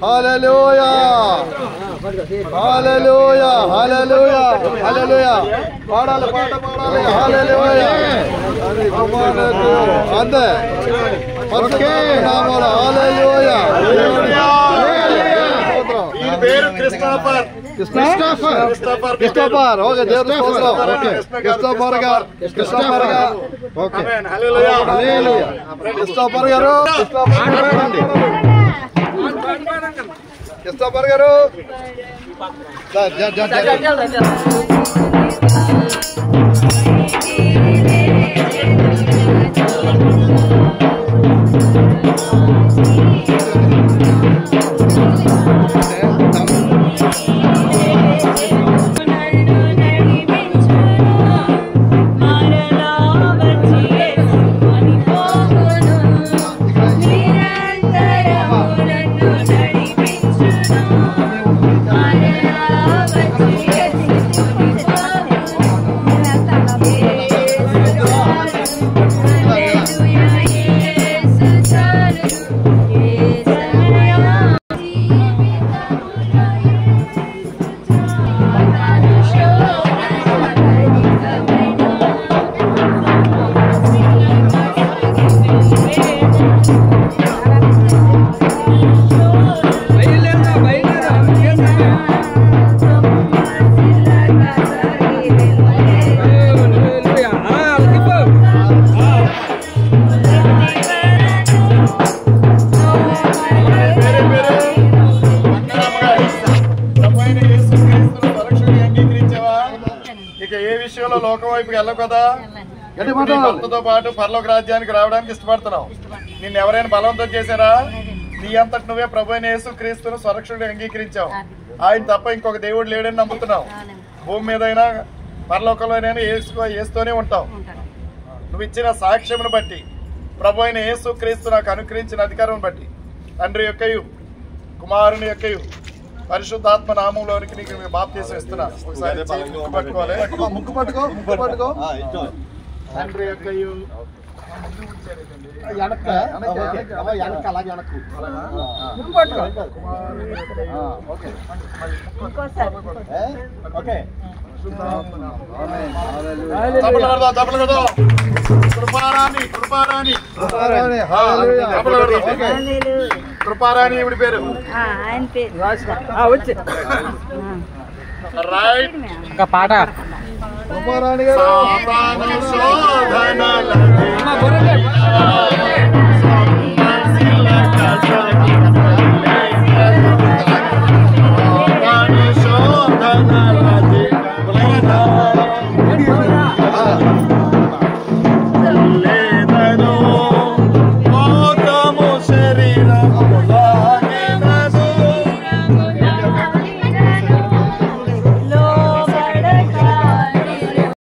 హల్లెలూయా హల్లెలూయా హల్లెలూయా హల్లెలూయా పాడాలి పాట పాడాలి హల్లెలూయా అది కుమారుడు అంతే పరిశుద్ధ నామములో హల్లెలూయా ఈ పేరు క్రిస్టోఫర్ క్రిస్టోఫర్ ఓకే దేవుని స్తోత్రం క్రిస్టోఫర్ గారు ఓకే హల్లెలూయా హల్లెలూయా క్రిస్టోఫర్ గారు క్రిస్టోఫర్ గారు లోకం వైపుకి వెళ్ళవు కదా, భర్తతో పాటు పరలోక రాజ్యానికి రావడానికి ఇష్టపడుతున్నావు. నిన్ను ఎవరైనా బలవంతం చేశారా? నీ అంతటి నువ్వే ప్రభు అయిన యేసు క్రీస్తును స్వరక్షకుడిగా అంగీకరించావు. ఆయన తప్ప ఇంకొక దేవుడు లేడని నమ్ముతున్నావు. భూమి మీద అయినా పరలోకంలోనైనా యేసుతోనే ఉంటావు. నువ్వు ఇచ్చిన సాక్ష్యమును బట్టి, ప్రభు అయిన యేసు క్రీస్తు నాకు అనుగ్రహించిన అధికారం బట్టి, తండ్రి యొక్కయు కుమారుని యొక్కయు పరిశుద్ధాత్మ నామంలోనికి నీకు బాప్తీసం ఇస్తున్నా. ఒకసారి ముక్కు పట్టుకో. తండ్రి యొక్కయు కృపారాణి ఇవిడి పేరు పాట కృపారాణి గారు